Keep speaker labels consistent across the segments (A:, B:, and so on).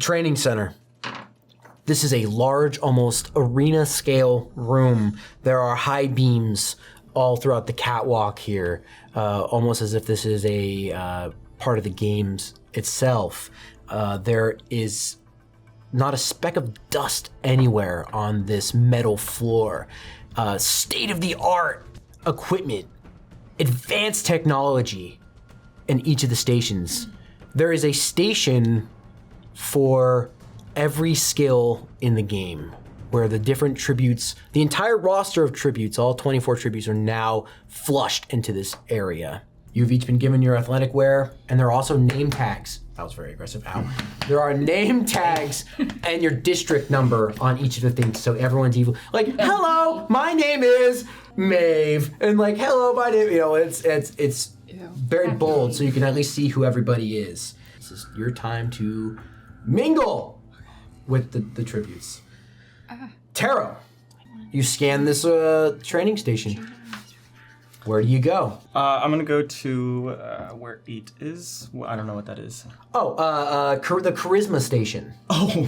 A: training center. This is a large, almost arena-scale room. There are high beams all throughout the catwalk here, almost as if this is a part of the games itself. There is not a speck of dust anywhere on this metal floor. State-of-the-art equipment, advanced technology in each of the stations. There is a station for every skill in the game, where the different tributes, the entire roster of tributes, all 24 tributes are now flushed into this area. You've each been given your athletic wear, and there are also name tags. That was very aggressive. Ow. There are name tags and your district number on each of the things, so everyone's evil. Like, hello, my name is Mauve, and like, hello, my name. It's very bold, so you can at least see who everybody is. This is your time to mingle with the tributes. Taro, you scan this training station. Where do you go?
B: I'm gonna go to where 8 is. Well, I don't know what that is.
A: Oh, the charisma station.
B: Oh.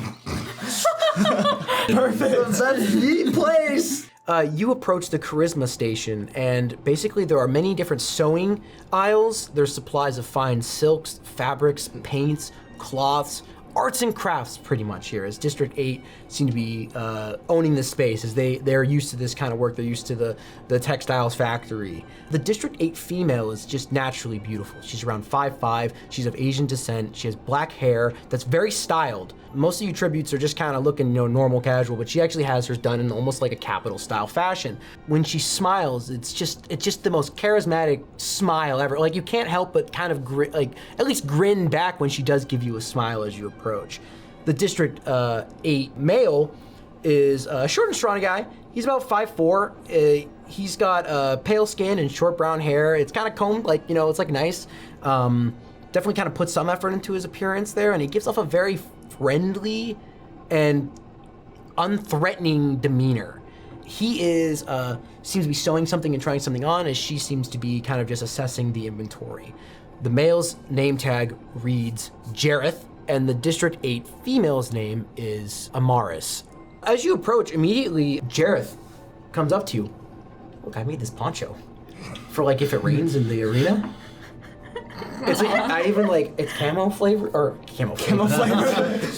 A: Perfect. That's the place. You approach the charisma station, and basically there are many different sewing aisles. There's supplies of fine silks, fabrics, paints, cloths, arts and crafts pretty much here, as District 8 seem to be owning this space, as they're used to this kind of work. They're used to the textiles factory. The District 8 female is just naturally beautiful. She's around 5'5", she's of Asian descent, she has black hair that's very styled. Most of you tributes are just kind of looking, normal, casual, but she actually has hers done in almost like a capital style fashion. When she smiles, it's just the most charismatic smile ever. Like, you can't help but kind of at least grin back when she does give you a smile as you approach. The District 8 male is a short and scrawny guy. He's about 5'4". He's got pale skin and short brown hair. It's kind of combed, it's like nice. Definitely kind of puts some effort into his appearance there, and he gives off a very friendly and unthreatening demeanor. He seems to be sewing something and trying something on, as she seems to be kind of just assessing the inventory. The male's name tag reads Jareth, and the District 8 female's name is Amaris. As you approach, immediately Jareth comes up to you. Look, I made this poncho for if it rains in the arena. It's it's camo flavor or camo flavor.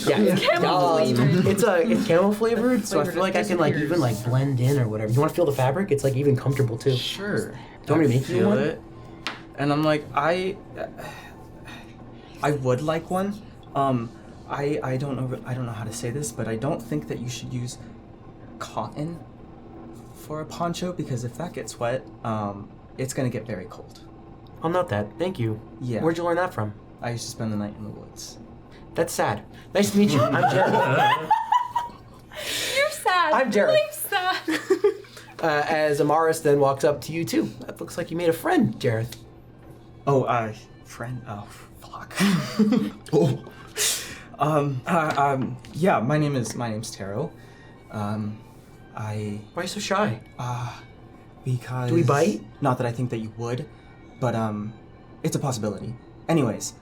A: Yeah, it's camo flavored. It's camo flavored, so I feel like I can even blend in or whatever. You want to feel the fabric? It's even comfortable too.
B: Sure.
A: Do you want me to make you one?
B: It. And I'm like, I would like one. I don't know how to say this, but I don't think that you should use cotton for a poncho, because if that gets wet, it's gonna get very cold.
A: I'll note that. Thank you.
B: Yeah.
A: Where'd you learn that from?
B: I used to spend the night in the woods.
A: That's sad. Nice to meet you. I'm Jared.
C: You're sad.
A: I'm Jared.
C: I'm sad.
A: As Amaris then walks up to you too. That looks like you made a friend, Jared.
B: Oh, friend? Oh, fuck. Yeah, my name's Taro.
A: Why are you so shy?
B: Because...
A: Do we bite?
B: Not that I think that you would, but, it's a possibility. Anyways,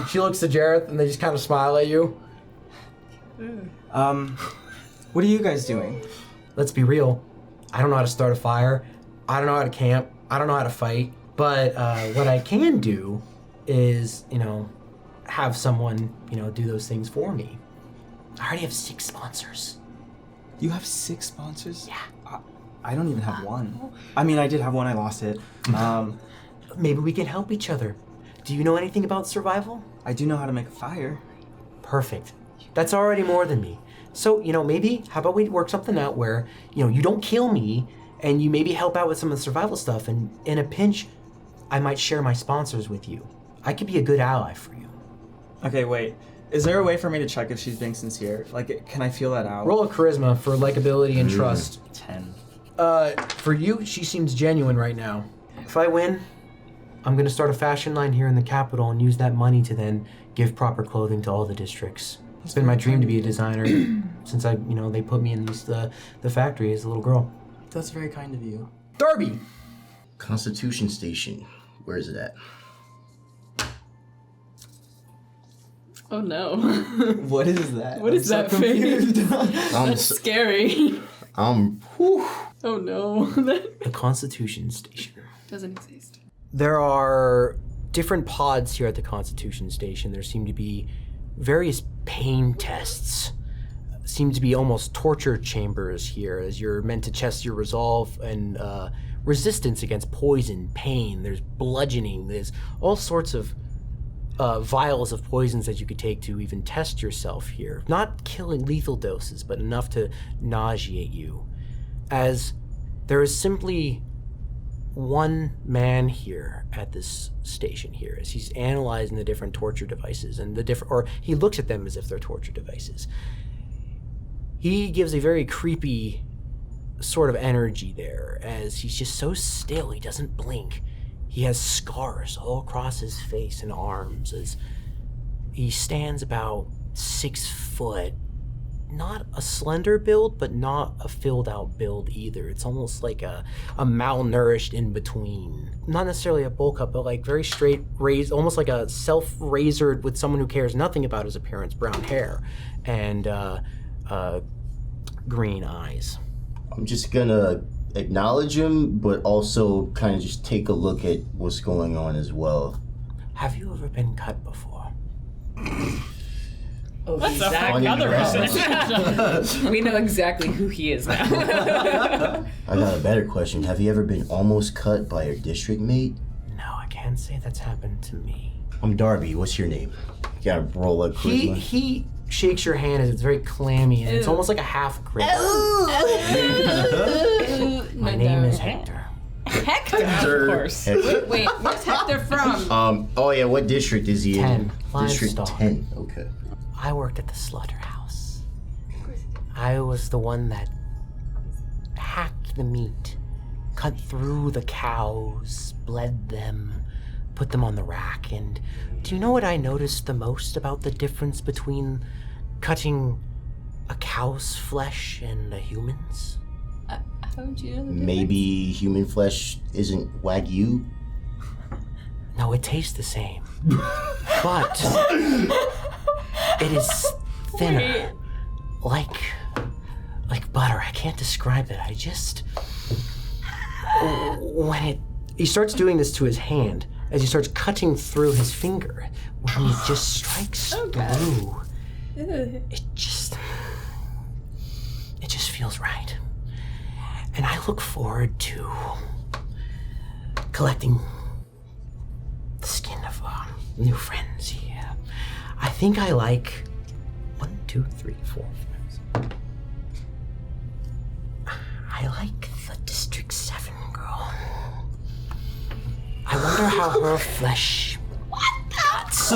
A: She looks to Jareth and they just kind of smile at you.
B: What are you guys doing?
A: Let's be real. I don't know how to start a fire. I don't know how to camp. I don't know how to fight. But what I can do is, have someone, do those things for me. I already have 6 sponsors.
B: You have 6 sponsors?
A: Yeah.
B: I don't even have one. I mean, I did have one. I lost it.
A: Maybe we can help each other. Do you know anything about survival?
B: I do know how to make a fire.
A: Perfect. That's already more than me. So, maybe, how about we work something out where, you don't kill me, and you maybe help out with some of the survival stuff, and in a pinch, I might share my sponsors with you. I could be a good ally for you.
B: Okay, wait. Is there a way for me to check if she's being sincere? Can I feel that out?
A: Roll a charisma for likability and trust.
B: 10.
A: For you, she seems genuine right now. If I win, I'm gonna start a fashion line here in the capital and use that money to then give proper clothing to all the districts. It's been my dream to be a designer since they put me in the factory as a little girl.
B: That's very kind of you.
A: Darby!
D: Constitution Station. Where is it at?
E: Oh no.
B: What is that?
E: What is that face? That's scary.
D: Whew.
E: Oh no.
A: The Constitution Station.
E: Doesn't exist.
A: There are different pods here at the Constitution Station. There seem to be various pain tests. Seem to be almost torture chambers here, as you're meant to test your resolve and resistance against poison, pain. There's bludgeoning. There's all sorts of vials of poisons that you could take to even test yourself here. Not killing lethal doses, but enough to nauseate you. As there is simply one man here at this station here, as he's analyzing the different torture devices and or he looks at them as if they're torture devices. He gives a very creepy sort of energy there, as he's just so still, he doesn't blink. He has scars all across his face and arms, as he stands about 6 foot. Not a slender build, but not a filled out build either. It's almost like a malnourished in between. Not necessarily a bulk up, but like very straight raised, almost like a self-razored with someone who cares nothing about his appearance, brown hair, and green eyes.
D: I'm just gonna acknowledge him, but also kind of just take a look at what's going on as well.
A: Have you ever been cut before?
F: Oh,
E: That's a
F: exactly.
E: another reason.
F: We know exactly who he is now.
D: I got a better question. Have you ever been almost cut by your district mate?
A: No, I can't say that's happened to me.
D: I'm Darby. What's your name? You gotta roll a charisma.
A: He shakes your hand as it's very clammy and it's almost like a half grip. My name is Hector.
E: Hector, of course.
D: Hector.
F: Wait, where's Hector from?
D: Oh yeah, what district is he
A: 10.
D: in? District
A: Livestock.
D: 10. Okay.
A: I worked at the slaughterhouse. I was the one that hacked the meat, cut through the cows, bled them, put them on the rack. And do you know what I noticed the most about the difference between cutting a cow's flesh and a human's?
E: How would you know the
D: Maybe human flesh isn't Wagyu?
A: No, it tastes the same. But it is thinner. Like butter. I can't describe it. He starts doing this to his hand as he starts cutting through his finger. When he just strikes through, it just feels right. And I look forward to collecting the skin of new friends here. I think I like 1, 2, 3, 4, 5. I like the District 7 girl. I wonder how her flesh cuts.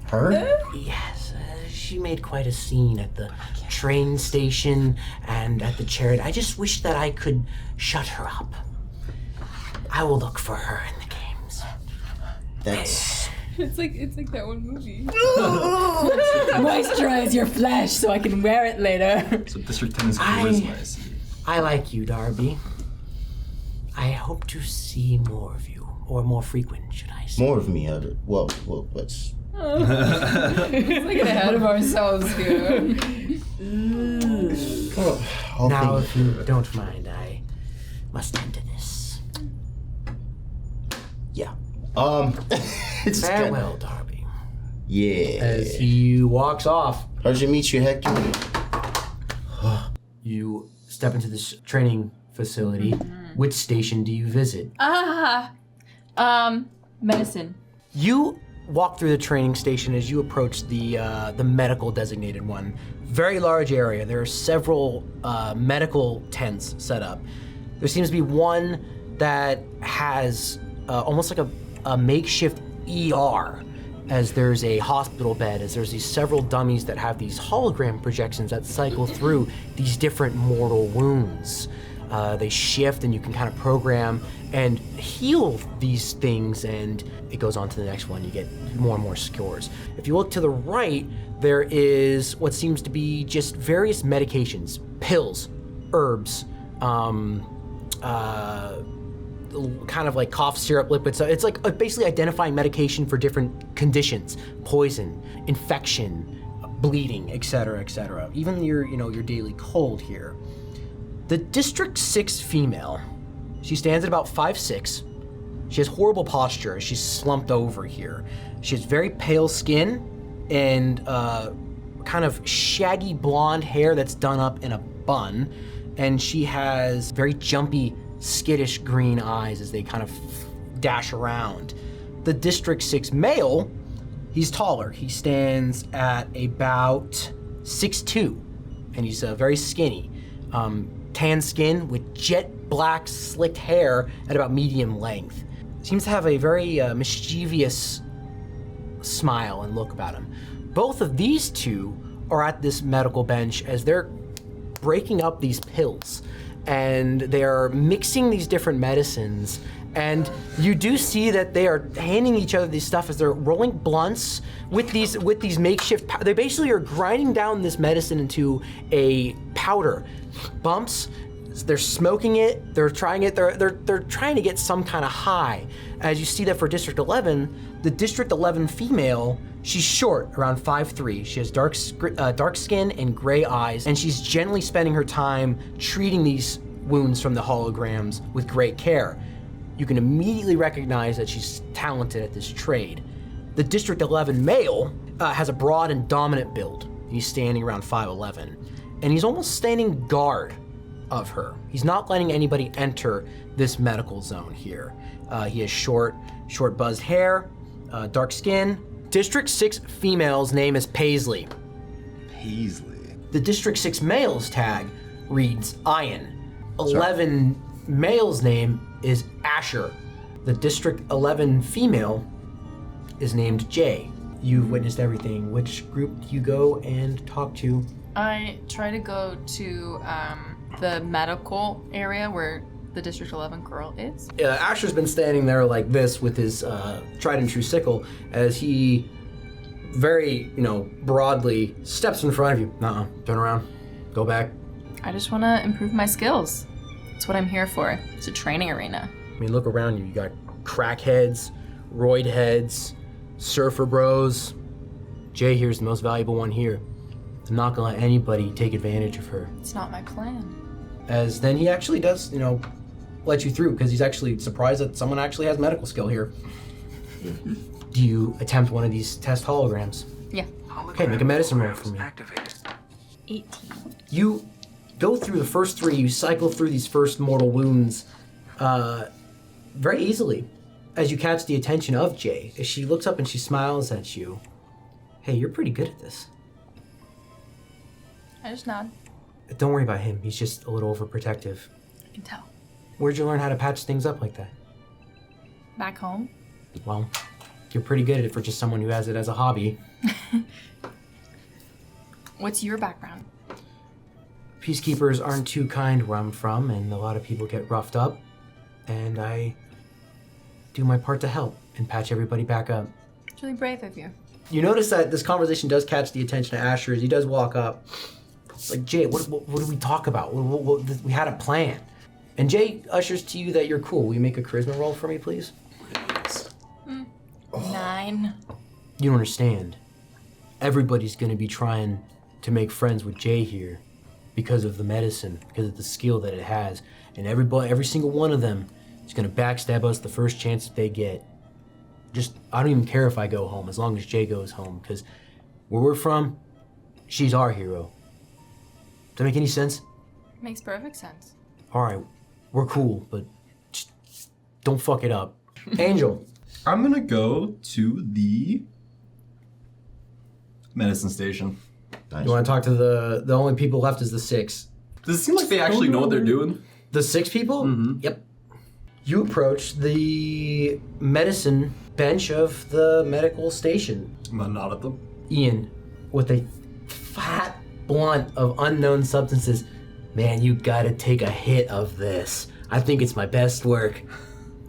D: Her?
A: Yes, she made quite a scene at the train station and at the chariot. I just wish that I could shut her up. I will look for her in the games.
D: That's...
E: It's like that one movie.
F: Moisturize your flesh so I can wear it later.
G: So District 10 is charisma, I see.
A: I like you, Darby. I hope to see more of you, or more frequent, should I say.
D: More of me. Well, let's...
F: Let's not get ahead of ourselves here.
D: I'll
A: Now,
D: think.
A: if you don't mind, I must tend to this.
D: Yeah. It's
A: Farewell, Darby.
D: Yeah.
A: As he walks off,
D: How'd you meet your Hector?
A: you step into this training facility. Which station do you visit?
E: Medicine.
A: You walk through the training station as you approach the medical designated one. Very large area. There are several medical tents set up. There seems to be one that has almost like a makeshift ER, as there's a hospital bed, as there's these several dummies that have these hologram projections that cycle through these different mortal wounds. They shift and you can kind of program and heal these things, and it goes on to the next one. You get more and more scores. If you look to the right, there is what seems to be just various medications, pills, herbs, kind of like cough syrup liquid. So it's like basically identifying medication for different conditions, poison, infection, bleeding, etc., etc. Even your daily cold here. The District 6 female, she stands at about 5'6". She has horrible posture. She's slumped over here. She has very pale skin and kind of shaggy blonde hair that's done up in a bun. And she has very jumpy, skittish green eyes as they kind of dash around. The District 6 male, he's taller. He stands at about 6'2", and he's very skinny. Tan skin with jet black slicked hair at about medium length. Seems to have a very mischievous smile and look about him. Both of these two are at this medical bench as they're breaking up these pills, and they are mixing these different medicines, and you do see that they are handing each other these stuff as they're rolling blunts with these makeshift they basically are grinding down this medicine into a powder. Bumps, they're smoking it, they're trying it, they're trying to get some kind of high. As you see that for District 11, the District 11 female, she's short, around 5'3". She has dark skin and gray eyes, and she's generally spending her time treating these wounds from the holograms with great care. You can immediately recognize that she's talented at this trade. The District 11 male has a broad and dominant build. He's standing around 5'11", and he's almost standing guard of her. He's not letting anybody enter this medical zone here. He has short buzzed hair, dark skin. District 6 female's name is Paisley.
G: Paisley.
A: The District 6 male's tag reads Ian. 11 male's name is Asher. The District 11 female is named Jay. You've witnessed everything. Which group do you go and talk to?
F: I try to go to the medical area where the District 11 girl is.
A: Asher's been standing there like this with his tried and true sickle as he very, broadly steps in front of you. Turn around. Go back.
F: I just want to improve my skills. That's what I'm here for. It's a training arena.
A: I mean, look around you. You got crackheads, roid heads, surfer bros. Jay here's the most valuable one here. I'm not gonna let anybody take advantage of her.
F: It's not my plan.
A: As then he actually does, let you through because he's actually surprised that someone actually has medical skill here. Do you attempt one of these test holograms?
F: Yeah.
A: Okay, make a medicine roll for me.
F: 18.
A: You go through the first 3, you cycle through these first mortal wounds very easily as you catch the attention of Jay. As she looks up and she smiles at you. Hey, you're pretty good at this.
F: I just nod.
A: Don't worry about him. He's just a little overprotective.
F: I can tell.
A: Where'd you learn how to patch things up like that?
F: Back home?
A: Well, you're pretty good at it for just someone who has it as a hobby.
F: What's your background?
A: Peacekeepers aren't too kind where I'm from, and a lot of people get roughed up. And I do my part to help and patch everybody back up.
F: It's really brave of you.
A: You notice that this conversation does catch the attention of Asher as he does walk up. It's like, Jay, what did we talk about? We had a plan. And Jay ushers to you that you're cool. Will you make a charisma roll for me, please?
F: 9.
A: You don't understand. Everybody's going to be trying to make friends with Jay here because of the medicine, because of the skill that it has. And every single one of them is going to backstab us the first chance that they get. I don't even care if I go home as long as Jay goes home, because where we're from, she's our hero. Does that make any sense?
F: Makes perfect sense.
A: All right, we're cool, but just don't fuck it up. Angel.
G: I'm gonna go to the medicine station.
D: Nice.
A: You want to talk to the only people left is the 6.
G: Does it seem like they actually know what they're doing?
A: The 6 people?
G: Mm-hmm.
A: Yep. You approach the medicine bench of the medical station.
G: I'm gonna nod at them.
A: Ian, with a fat blunt of unknown substances. Man, you gotta take a hit of this. I think it's my best work.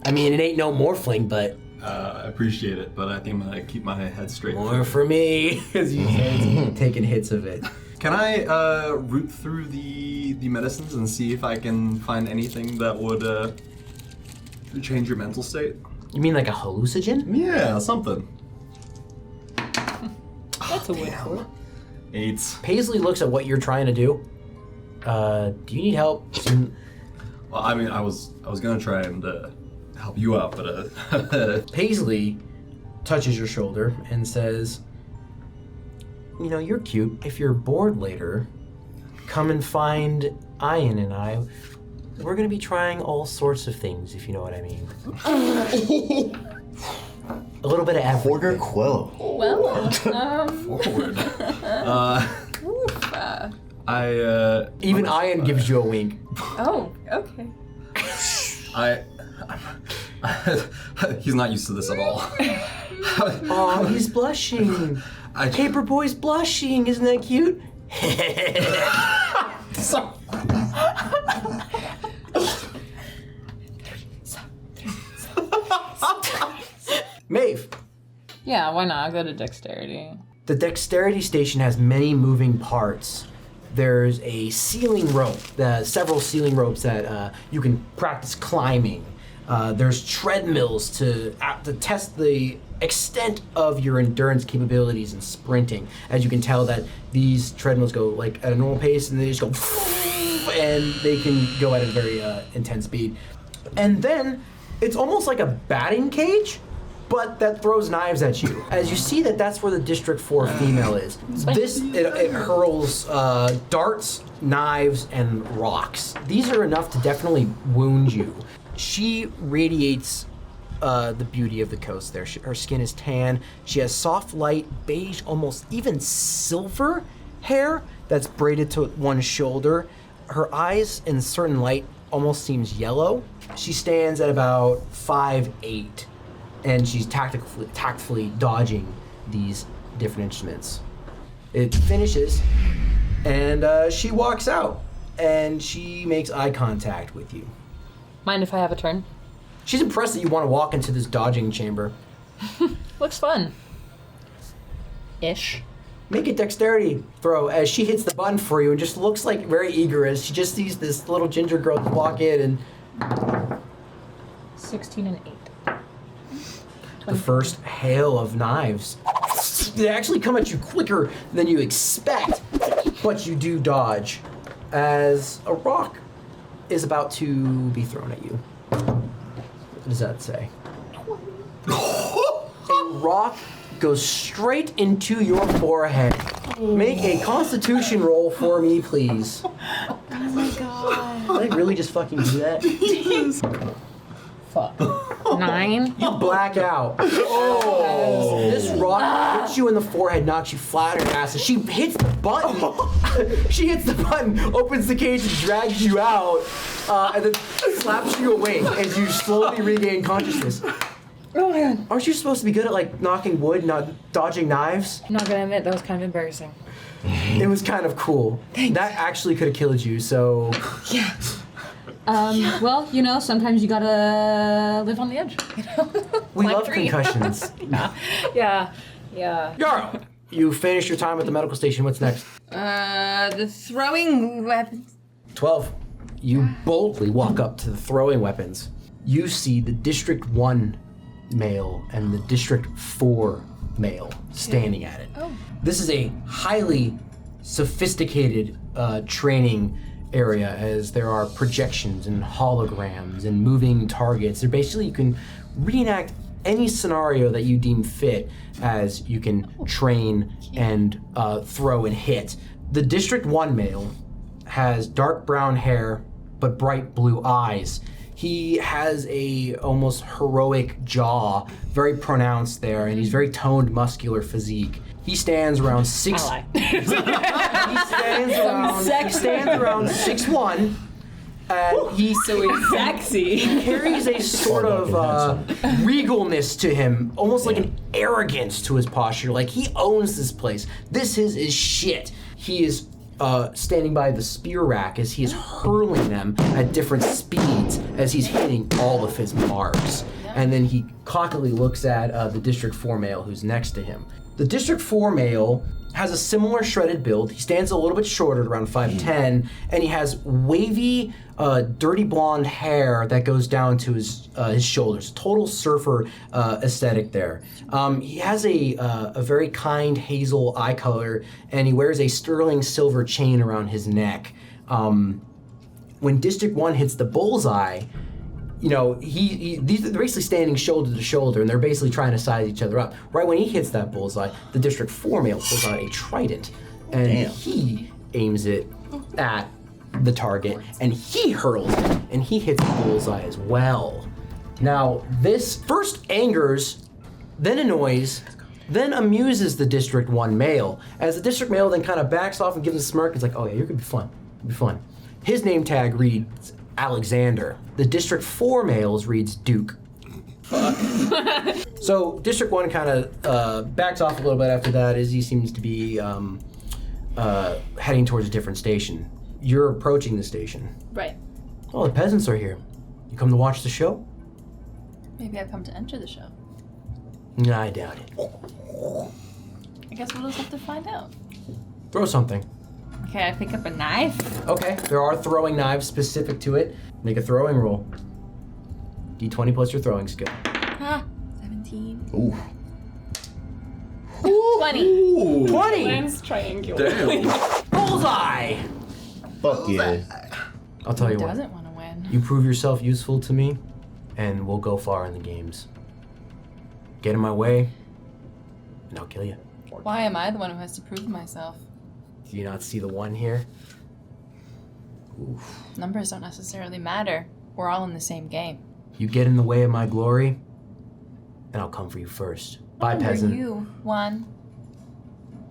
A: I mean, it ain't no morphling, but...
G: I appreciate it, but I think I'm gonna keep my head straight.
A: More for me, as you say, taking hits of it.
G: Can I root through the medicines and see if I can find anything that would change your mental state?
A: You mean like a hallucinogen?
G: Yeah, something.
E: That's a win for it.
G: 8.
A: Paisley looks at what you're trying to do. Do you need help?
G: Well, I mean, I was gonna try and help you out, but
A: Paisley touches your shoulder and says, you know, you're cute. If you're bored later, come and find Ian and I. We're gonna be trying all sorts of things, if you know what I mean. A little bit of everything.
D: Porter Quill.
E: Well,
G: forward.
A: Even Ian gives you a wink.
E: oh, okay.
G: He's not used to this at all.
A: Oh, he's blushing. Paperboy's blushing. Isn't that cute? Mauve.
E: Yeah, why not? I'll go to Dexterity.
A: The Dexterity Station has many moving parts. There's a ceiling rope, several ceiling ropes that you can practice climbing. There's treadmills to test the extent of your endurance capabilities in sprinting. As you can tell that these treadmills go like at a normal pace and they just go and they can go at a very intense speed. And then it's almost like a batting cage, but that throws knives at you. As you see that's where the District 4 female is. It hurls darts, knives, and rocks. These are enough to definitely wound you. She radiates the beauty of the coast there. Her skin is tan. She has soft, light, beige, almost even silver hair that's braided to one shoulder. Her eyes in certain light almost seems yellow. She stands at about 5'8", and she's tactfully dodging these different instruments. It finishes, and she walks out, and she makes eye contact with you.
E: Mind if I have a turn?
A: She's impressed that you want to walk into this dodging chamber.
E: Looks fun. Ish.
A: Make a dexterity throw as she hits the button for you and just looks like very eager as she just sees this little ginger girl walk in and...
E: 16 and 8.
A: The first hail of knives. They actually come at you quicker than you expect, but you do dodge as a rock is about to be thrown at you. What does that say? A rock goes straight into your forehead. Make a constitution roll for me, please.
C: Oh my god.
A: Did I really just fucking do that?
E: Fuck. 9.
A: You black out. Oh! This rock hits you in the forehead, knocks you flat on your ass, and she hits the button. She hits the button, opens the cage, and drags you out, and then slaps you awake as you slowly regain consciousness.
E: Oh my god.
A: Aren't you supposed to be good at like knocking wood, not dodging knives?
E: I'm not gonna admit, that was kind of embarrassing.
A: It was kind of cool.
E: Thanks.
A: That actually could have killed you, so...
E: Yeah. Well, you know, sometimes you gotta live on the edge, you know?
A: We
E: Like
A: love
E: dream.
A: concussions.
E: Yeah.
A: Yarrow! You finished your time at the medical station. What's next?
F: The throwing weapons.
A: 12. You boldly walk up to the throwing weapons. You see the District 1 male and the District 4 male standing at it.
F: Oh.
A: This is a highly sophisticated training area, as there are projections and holograms and moving targets. They're basically, you can reenact any scenario that you deem fit as you can train and throw and hit. The District 1 male has dark brown hair but bright blue eyes. He has a almost heroic jaw, very pronounced there, and he's very toned, muscular physique. He stands around 6.
E: I
A: He stands around 6'1", and he's
E: Sexy.
A: he carries a sort of regalness to him, almost like an arrogance to his posture. Like he owns this place. This is his shit. He is standing by the spear rack as he is hurling them at different speeds as he's hitting all of his marks. And then he cockily looks at the District 4 male who's next to him. The District 4 male has a similar shredded build. He stands a little bit shorter, around 5'10", and he has wavy, dirty blonde hair that goes down to his shoulders. Total surfer aesthetic there. He has a very kind hazel eye color, and he wears a sterling silver chain around his neck. When District 1 hits the bullseye, you know, they're basically standing shoulder to shoulder, and they're basically trying to size each other up. Right when he hits that bullseye, the District 4 male pulls out a trident, and he aims it at the target, and he hurls it, and he hits the bullseye as well. Now, this first angers, then annoys, then amuses the District 1 male, as the District male then kind of backs off and gives a smirk. It's like, oh yeah, you're gonna be fun. It'll be fun. His name tag reads Alexander. The District 4 males reads Duke. So District 1 kind of backs off a little bit after that, as he seems to be heading towards a different station. You're approaching the station.
F: Right.
A: Oh, the peasants are here. You come to watch the show?
F: Maybe I've come to enter the show.
A: Nah, I doubt it.
F: I guess we'll just have to find out.
A: Throw something.
F: Okay, I pick up a knife.
A: Okay, there are throwing knives specific to it. Make a throwing roll. D20 plus your throwing skill.
F: 17.
D: Ooh.
F: 20.
A: 20!
C: Lens triangular.
G: Damn.
A: Bullseye!
D: Fuck yeah.
A: I'll tell you
F: Who
A: what.
F: doesn't want to win?
A: You prove yourself useful to me, and we'll go far in the games. Get in my way, and I'll kill you.
F: Why am I the one who has to prove myself?
A: Do you not see the one here?
F: Numbers don't necessarily matter. We're all in the same game.
A: You get in the way of my glory, and I'll come for you first. Bye,
F: Who are
A: peasant.
F: you? One.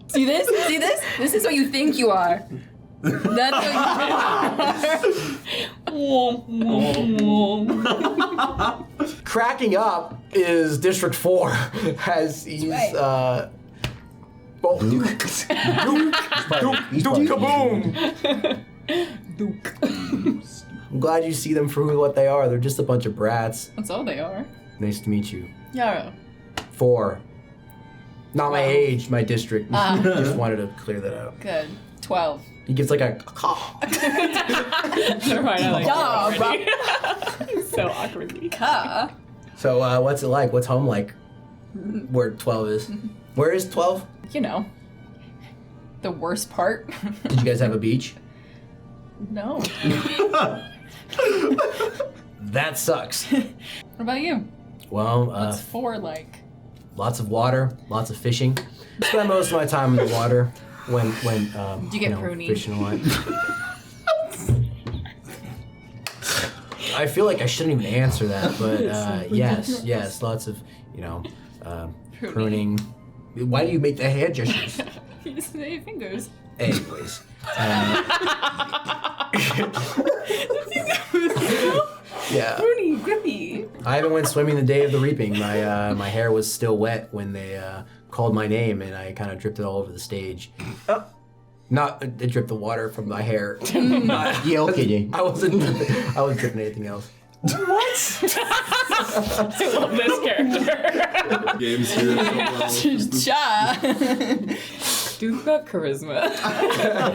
F: See this? See this? This is what you think you are. That's what you are.
A: Cracking up is District 4 as he's
F: right.
A: Duke kaboom!
F: Duke.
A: I'm glad you see them for what they are. They're just a bunch of brats.
F: That's all they are.
A: Nice to meet you.
F: Yarrow.
A: 4. Not my age, my district.
F: Ah.
A: Just wanted to clear that out.
F: Good. 12.
A: He gives like a
C: Never mind, I like
F: Yeah,
C: it already. So awkwardly.
F: Ka.
A: So what's it like? What's home like? Where 12 is? Where is 12?
F: You know. The worst part.
A: Did you guys have a beach?
F: No.
A: That sucks.
F: What about you?
A: Well,
F: What's 4 like?
A: lots of water, lots of fishing. Spend most of my time in the water when
F: Do you get pruny?
A: fishing a lot. I feel like I shouldn't even answer that, but yes, lots of pruning. Why do you make the hand gestures?
F: You just say your fingers.
A: Anyways. Yeah.
F: Pruny, grippy.
A: I haven't went swimming the day of the reaping. My hair was still wet when they called my name, and I kind of dripped it all over the stage. Not it dripped the water from my hair.
D: Yeah, okay, then.
A: I was dripping anything else.
C: I love this character.
G: Games here.
F: Cha.
C: Duke got charisma.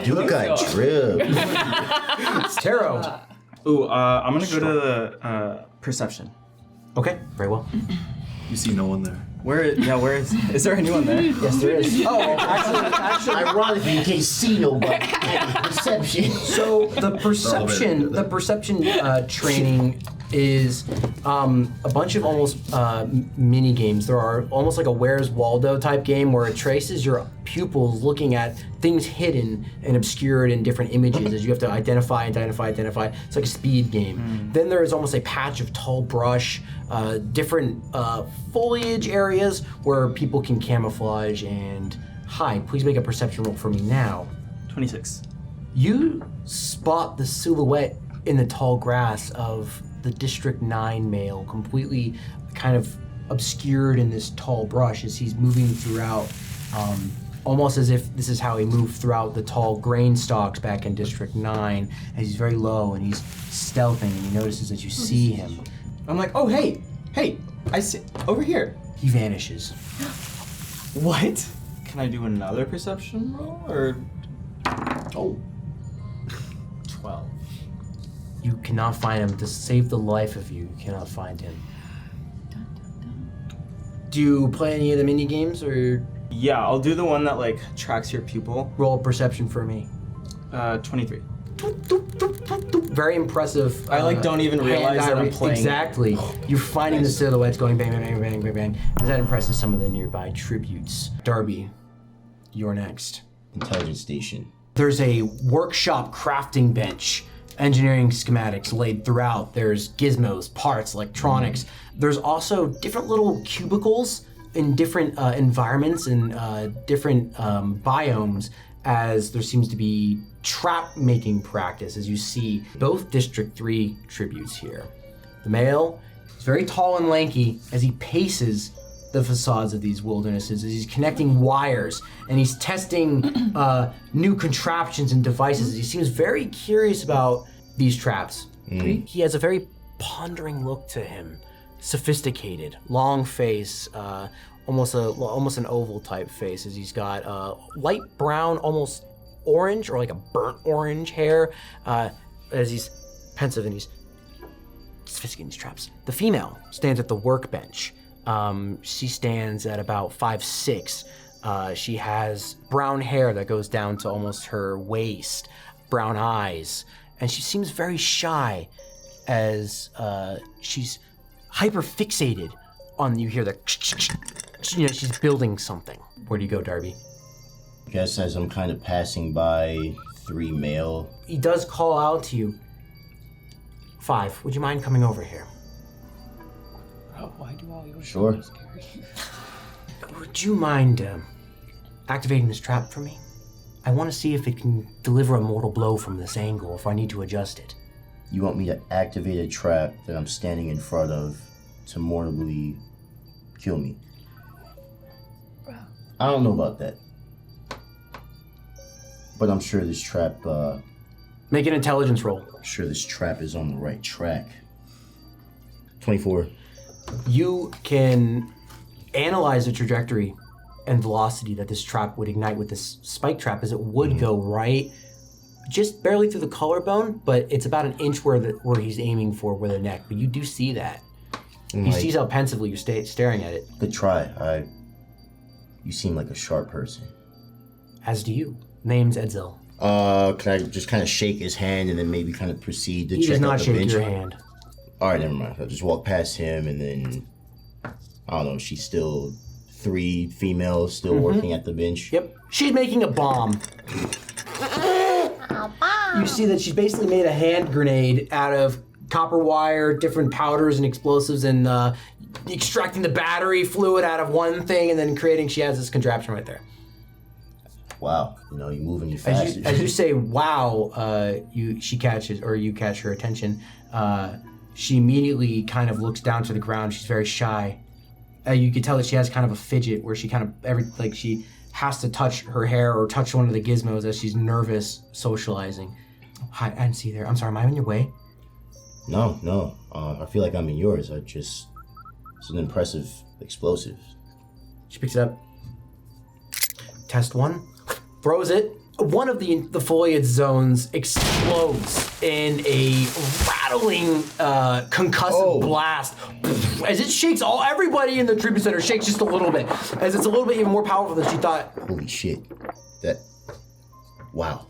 D: Duke got drip.
A: Taro.
B: Ooh, I'm gonna go to the perception.
A: Okay, very well.
G: You see no one there.
B: Where is there anyone there?
A: Yes, there is.
D: Oh, actually, ironically, you can't see nobody. Perception.
A: So the perception training is a bunch of almost mini games. There are almost like a Where's Waldo type game where it traces your pupils looking at things hidden and obscured in different images as you have to identify. It's like a speed game. Then there is almost a patch of tall brush, different foliage areas where people can camouflage and hide. Please make a perception roll for me now.
B: 26.
A: You spot the silhouette in the tall grass of the District 9 male, completely kind of obscured in this tall brush as he's moving throughout, almost as if this is how he moved throughout the tall grain stalks back in District 9, as he's very low and he's stealthing, and he notices that you see him.
B: I'm like, oh, hey, I see, over here.
A: He vanishes.
B: What? Can I do another perception roll, or?
D: Oh.
B: 12.
A: You cannot find him. To save the life of you, you cannot find him. Do you play any of the mini games, or
B: Yeah, I'll do the one that like tracks your pupil.
A: roll perception for me?
B: 23.
A: Very impressive.
B: I don't even realize that I'm playing.
A: Exactly. You're finding the silhouettes going bang, bang, bang, bang, bang, bang. And that impresses some of the nearby tributes. Darby, you're next.
D: Intelligence station.
A: There's a workshop crafting bench, engineering schematics laid throughout. There's gizmos, parts, electronics. There's also different little cubicles in different environments and different biomes, as there seems to be trap making practice, as you see both District 3 tributes here. The male is very tall and lanky as he paces the facades of these wildernesses, as he's connecting wires and he's testing new contraptions and devices. He seems very curious about these traps. He has a very pondering look to him, sophisticated, long face, almost an oval type face, as he's got light brown, almost orange or like a burnt orange hair, as he's pensive and he's sophisticating these traps. The female stands at the workbench. She stands at about 5'6". She has brown hair that goes down to almost her waist, brown eyes, and she seems very shy, as she's hyper fixated on, you hear the she's building something. Where do you go, Darby?
D: I guess as I'm kind of passing by 3 male.
A: He does call out to you. 5, would you mind coming over here?
C: Bro, why do all your
D: Sure.
C: shoulders carry you?
A: Would you mind activating this trap for me? I want to see if it can deliver a mortal blow from this angle, if I need to adjust it.
D: You want me to activate a trap that I'm standing in front of to mortally kill me?
C: Bro.
D: I don't know about that. But I'm sure this trap,
A: Make an intelligence roll.
D: is on the right track. 24.
A: You can analyze the trajectory and velocity that this trap would ignite with this spike trap, as it would go right just barely through the collarbone, but it's about an inch where he's aiming for, where the neck. But you do see that. He sees how pensively you're staring at it.
D: Good try. You seem like a sharp person.
A: As do you. Name's Edsel.
D: Can I just kind of shake his hand and then maybe kind of proceed to
A: He
D: check
A: does
D: out
A: not
D: the
A: shake
D: bench?
A: your hand.
D: All right, never mind. I'll just walk past him and then, I don't know, she's still 3 females still working at the bench.
A: Yep. She's making a bomb. You see that she's basically made a hand grenade out of copper wire, different powders and explosives, and extracting the battery fluid out of one thing and then creating, she has this contraption right there.
D: Wow, you're moving me fast.
A: As you say, wow, you catch her attention. She immediately kind of looks down to the ground. She's very shy. You can tell that she has kind of a fidget where she kind of she has to touch her hair or touch one of the gizmos as she's nervous socializing. Hi, I didn't see you there. I'm sorry, am I in your way?
D: No. I feel like I'm in yours. It's an impressive explosive.
A: She picks it up. Test 1. Throws it. One of the foliage zones explodes in a rattling concussive blast as it shakes everybody in the treatment center shakes just a little bit, as it's a little bit even more powerful than she thought.
D: Holy shit. Wow.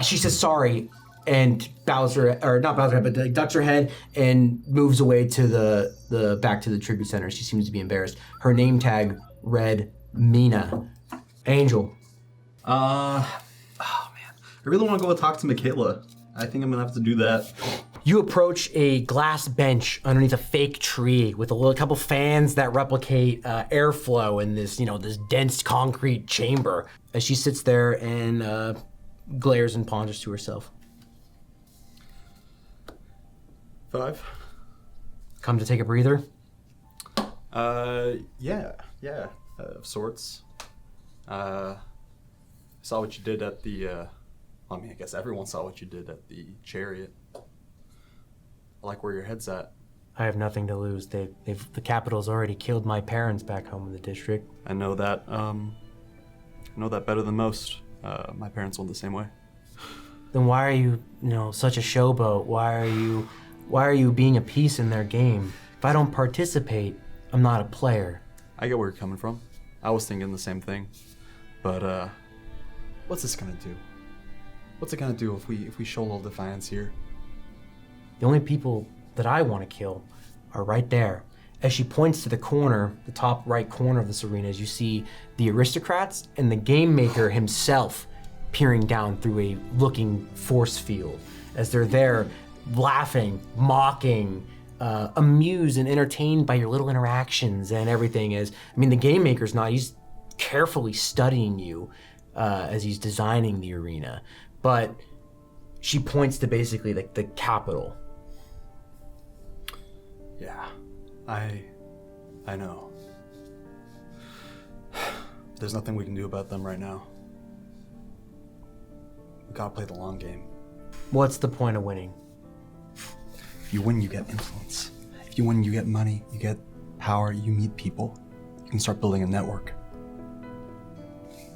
A: She says sorry and bows her, or not bows her head, but ducks her head and moves away to the back to the tribute center. She seems to be embarrassed. Her name tag read Mina. Angel.
G: Oh man, I really want to go talk to Michaela. I think I'm gonna have to do that.
A: You approach a glass bench underneath a fake tree with a couple fans that replicate airflow in this, this dense concrete chamber. As she sits there and glares and ponders to herself.
G: 5.
A: Come to take a breather?
G: Yeah, of sorts. Saw what you did at the, I guess everyone saw what you did at the chariot. I like where your head's at.
A: I have nothing to lose. The capital's already killed my parents back home in the district.
G: I know that, know that better than most. My parents went the same way.
A: Then why are you, such a showboat? Why are you being a piece in their game? If I don't participate, I'm not a player.
G: I get where you're coming from. I was thinking the same thing. But, what's this gonna do? What's it gonna do if we show a little defiance here?
A: The only people that I want to kill are right there. As she points to the corner, the top right corner of this arena, as you see the aristocrats and the game maker himself peering down through a looking force field as they're there laughing, mocking, amused and entertained by your little interactions and everything. The game maker's not, he's carefully studying you as he's designing the arena. But she points to basically the capital.
G: Yeah, I know. There's nothing we can do about them right now. We gotta play the long game.
A: What's the point of winning?
G: If you win, you get influence. If you win, you get money, you get power, you meet people. You can start building a network.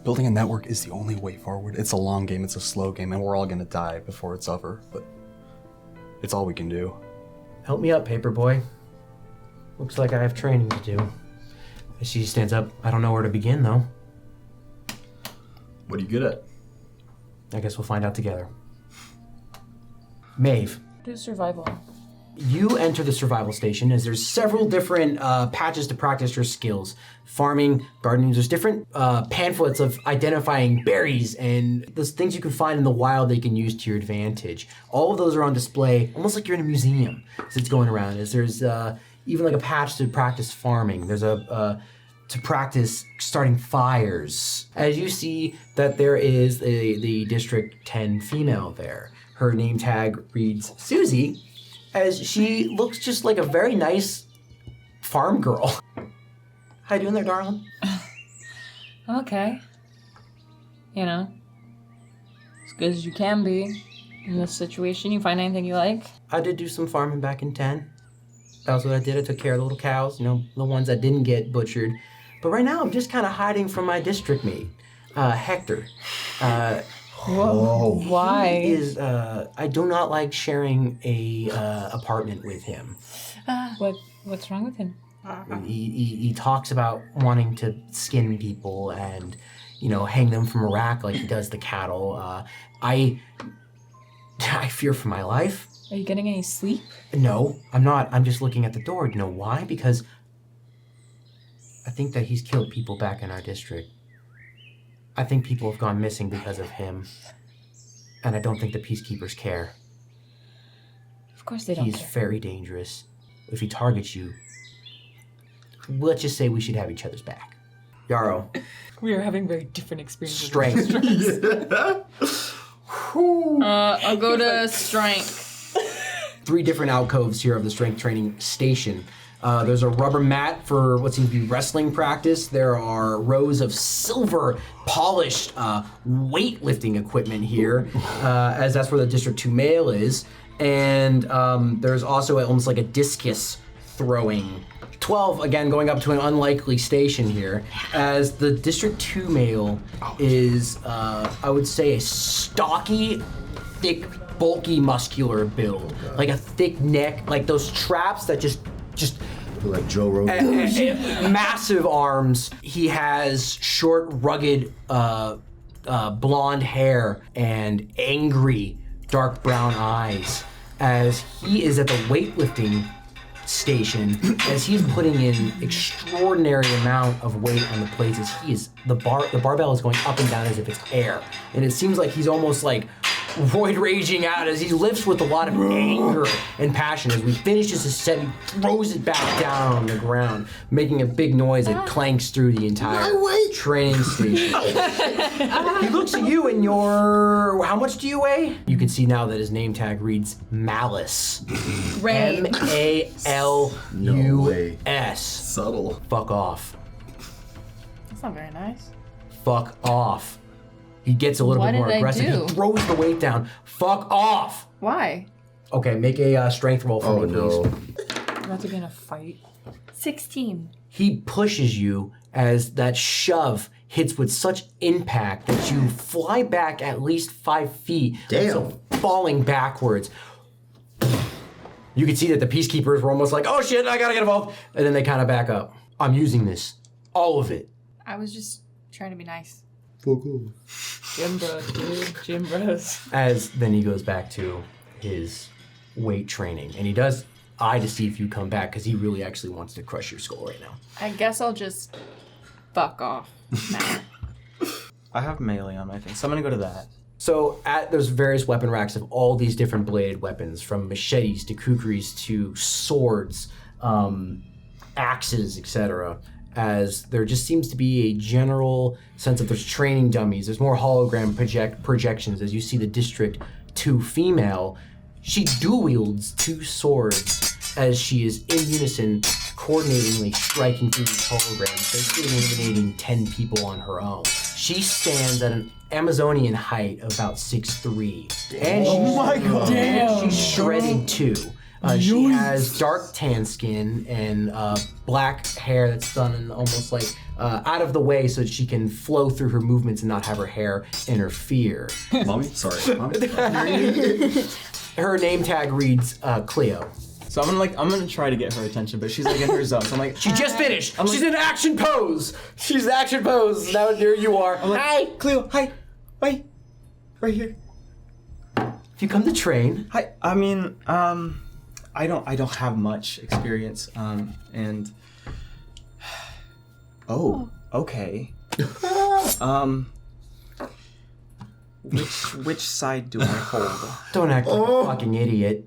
G: Building a network is the only way forward. It's a long game, it's a slow game, and we're all gonna die before it's over, but it's all we can do.
A: Help me up, Paperboy. Looks like I have training to do. As she stands up, I don't know where to begin, though.
G: What are you good at?
A: I guess we'll find out together. Maeve,
C: Do survival.
A: you enter the survival station as there's several different patches to practice your skills. Farming, gardening, there's different pamphlets of identifying berries and those things you can find in the wild that you can use to your advantage. All of those are on display, almost like you're in a museum as it's going around. As there's even like a patch to practice farming. There's a to practice starting fires. As you see that there is the District 10 female there. Her name tag reads Susie, as she looks just like a very nice farm girl. How you doing there, darling?
C: Okay. As good as you can be in this situation. You find anything you like?
A: I did do some farming back in 10. That was what I did. I took care of the little cows, the ones that didn't get butchered. But right now, I'm just kind of hiding from my district mate, Hector.
C: Whoa. Why?
A: He is, I do not like sharing a apartment with him.
C: What's wrong with him?
A: He talks about wanting to skin people and, hang them from a rack like he does the cattle. I fear for my life.
C: Are you getting any sleep?
A: No, I'm not. I'm just looking at the door. You know why? Because I think that he's killed people back in our district. I think people have gone missing because of him. And I don't think the peacekeepers care.
C: Of course they don't
A: He's
C: care.
A: very dangerous. If he targets you, let's just say we should have each other's back. Yarrow,
C: We are having very different experiences.
A: strength.
F: I'll go to strength.
A: 3 different alcoves here of the strength training station. There's a rubber mat for what seems to be wrestling practice. There are rows of silver polished weightlifting equipment here, as that's where the District 2 male is. And there's also almost like a discus throwing. 12, again, going up to an unlikely station here, as the District 2 male is, I would say, a stocky, thick, bulky, muscular build. Like a thick neck, like those traps that just
D: Like Joe Rogan.
A: massive arms. He has short, rugged, blonde hair and angry, dark brown eyes. As he is at the weightlifting station, as he's putting in extraordinary amount of weight on the plates, as he is the barbell is going up and down as if it's air, and it seems like he's almost like void raging out as he lifts with a lot of anger and passion. As we finishes his set, he throws it back down on the ground, making a big noise that clanks through the entire training station. He looks at you and you're, how much do you weigh? You can see now that his name tag reads Malice.
F: Ray.
A: M-A-L-U-S.
G: Subtle.
A: Fuck off.
F: That's not very nice.
A: Fuck off. He gets a little
F: What
A: bit more
F: did I
A: aggressive.
F: do?
A: He throws the weight down. Fuck off.
F: Why?
A: Okay, make a strength roll for me, please.
C: We're about to get in a fight.
F: 16.
A: He pushes you as that shove hits with such impact that you fly back at least 5 feet.
D: Damn.
A: So falling backwards. You can see that the peacekeepers were almost like, oh shit, I gotta get involved. And then they kind of back up. I'm using this. All of it.
F: I was just trying to be nice.
C: Gym bros, dude. Gym bros.
A: As then he goes back to his weight training. And he does eye to see if you come back because he really actually wants to crush your skull right now.
F: I guess I'll just fuck off now.
B: I have melee on my thing, so I'm gonna go to that.
A: So there's various weapon racks of all these different bladed weapons, from machetes to kukris to swords, axes, etc. As there just seems to be a general sense of there's training dummies. There's more hologram projections as you see the District 2 female. She dual wields 2 swords as she is in unison, coordinatingly striking through these holograms, basically eliminating 10 people on her own. She stands at an Amazonian height of about 6'3". And she's shredded too. She has dark tan skin and black hair that's done in almost like out of the way so that she can flow through her movements and not have her hair interfere.
G: Mommy? Sorry. Mommy?
A: Her name tag reads Cleo.
B: So I'm gonna try to get her attention, but she's like in her zone. So I'm like,
A: She just finished. She's in action pose. She's in action pose. Now here you are.
B: I'm like, hi, Cleo, hi, wait, right here.
A: If you come to train,
B: Hi. I mean, I don't have much experience. And okay. Which side do I hold?
A: don't act like a fucking idiot.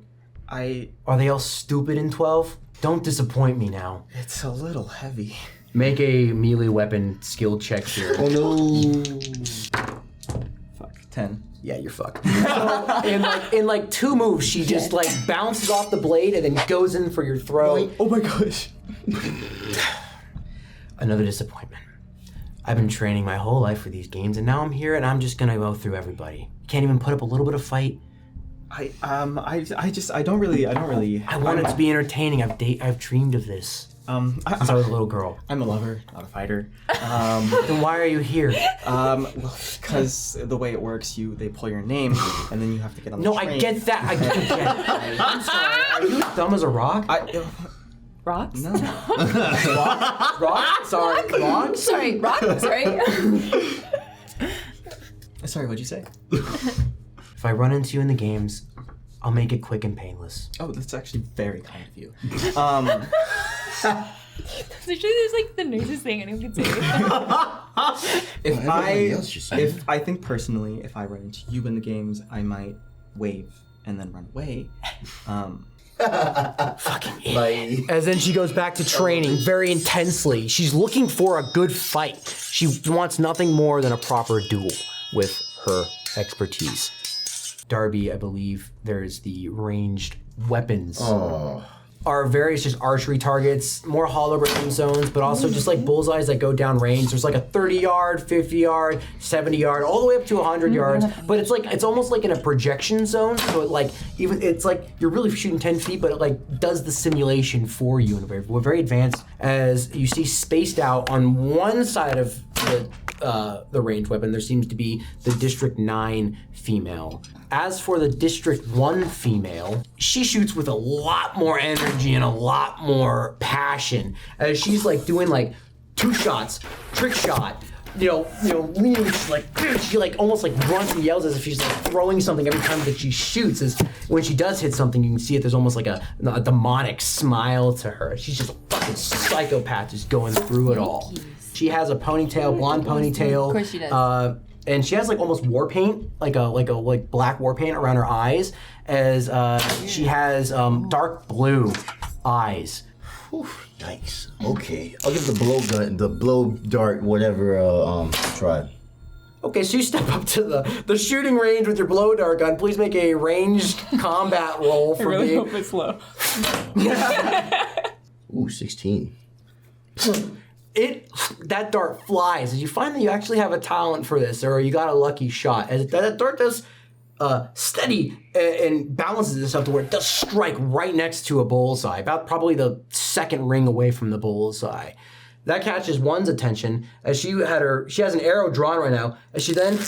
A: Are they all stupid in 12? Don't disappoint me now.
B: It's a little heavy.
A: Make a melee weapon skill check here.
D: Oh no.
B: Fuck. 10.
A: Yeah, you're fucked. So in like 2 moves, she just like bounces off the blade and then goes in for your throat.
B: Oh my gosh.
A: Another disappointment. I've been training my whole life for these games, and now I'm here, and I'm just gonna go through everybody. Can't even put up a little bit of fight.
B: I don't really.
A: I want it to be entertaining. I've dreamed of this since I was a little girl.
B: I'm a lover, not a fighter.
A: Then why are you here?
B: Well, because the way it works, they pull your name, and then you have to get on the
A: No,
B: train.
A: I get that. I get it. I'm sorry. Are you as dumb as a rock?
C: Rocks?
B: No.
A: Rock? Sorry. Rock?
F: Sorry, rock. Sorry.
B: Sorry, what'd you say?
A: If I run into you in the games, I'll make it quick and painless.
B: Oh, that's actually very kind of you.
C: Literally, there's like the nicest thing anyone can say.
B: If I think personally, if I run into you in the games, I might wave and then run away.
A: Fucking idiot. As then she goes back to training very intensely. She's looking for a good fight. She wants nothing more than a proper duel with her expertise. Darby, I believe there's the ranged weapons. Are various just archery targets, more hologram zones, but also just like bullseyes that go down range. There's like a 30-yard, 50-yard, 70-yard, all the way up to 100 yards. But it's almost like in a projection zone. So it's like you're really shooting 10 feet, but it like does the simulation for you in a very advanced. As you see spaced out on one side of the ranged weapon, there seems to be the District 9 female. As for the District 1 female, she shoots with a lot more energy and a lot more passion. As she's like doing like 2 shots, trick shot, leaning, she like almost like runs and yells as if she's like throwing something every time that she shoots. As when she does hit something, you can see it. There's almost like a demonic smile to her. She's just a fucking psychopath, just going through it all. She has a ponytail, blonde ponytail.
F: Of course she does.
A: And she has like almost war paint, like black war paint around her eyes. As she has dark blue eyes.
D: Whew, yikes. Okay, I'll give the blow dart, whatever, try.
A: Okay, so you step up to the shooting range with your blow dart gun. Please make a ranged combat roll for me.
C: Hope it's low.
D: Ooh, 16.
A: That dart flies, and you find that you actually have a talent for this, or you got a lucky shot. As that dart does steady and balances itself to where it does strike right next to a bullseye, about probably the second ring away from the bullseye. That catches one's attention as she has an arrow drawn right now, as she then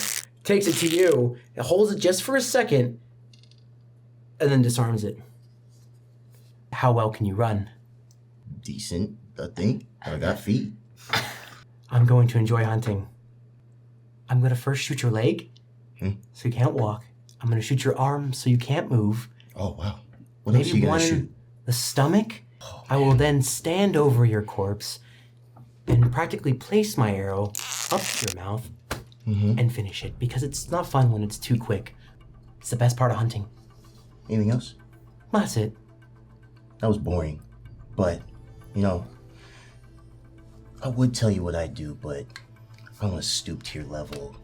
A: takes it to you and holds it just for a second and then disarms it. How well can you run?
D: Decent, I think. I got feet.
A: I'm going to enjoy hunting. I'm going to first shoot your leg so you can't walk. I'm going to shoot your arm so you can't move.
D: Oh, wow. What else are
A: Maybe
D: you
A: one
D: going to
A: in
D: shoot?
A: the stomach. I will then stand over your corpse and practically place my arrow up to your mouth and finish it, because it's not fun when it's too quick. It's the best part of hunting.
D: Anything else?
A: That's it.
D: That was boring. But, you know, I would tell you what I do, but I don't want to stoop to your level.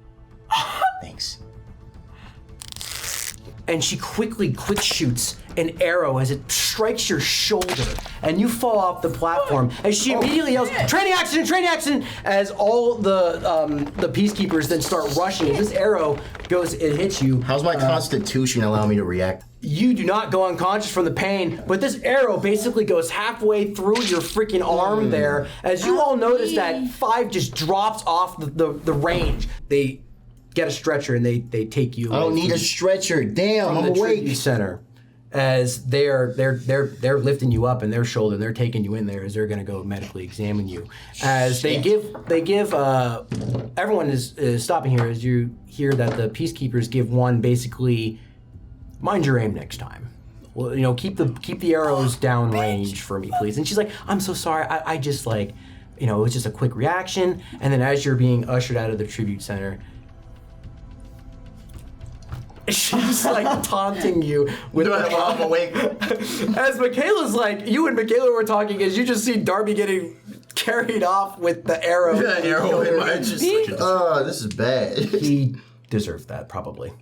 D: Thanks.
A: And she quick shoots an arrow as it strikes your shoulder, and you fall off the platform. As she immediately yells, "Training accident!" As all the peacekeepers then start rushing. As this arrow goes, it hits you.
D: How's my constitution allow me to react?
A: You do not go unconscious from the pain, but this arrow basically goes halfway through your freaking arm there. As you all notice that 5 just drops off the range. They get a stretcher and they take you.
D: I don't need a stretcher. Damn, I'm
A: the tribute
D: awake.
A: center. As they're lifting you up in their shoulder, and they're taking you in there as they're gonna go medically examine you. As they give everyone is stopping here as you hear that the peacekeepers give one basically, mind your aim next time. Well, you know, keep the arrows downrange for me, please. And she's like, I'm so sorry. I just like, you know, it was just a quick reaction. And then as you're being ushered out of the tribute center, she's like taunting you with
D: I'm awake.
A: as Michaela's like, you and Michaela were talking as you just see Darby getting carried off with the arrow.
D: Yeah, arrow in my just. Oh, this is bad.
A: He deserved that, probably.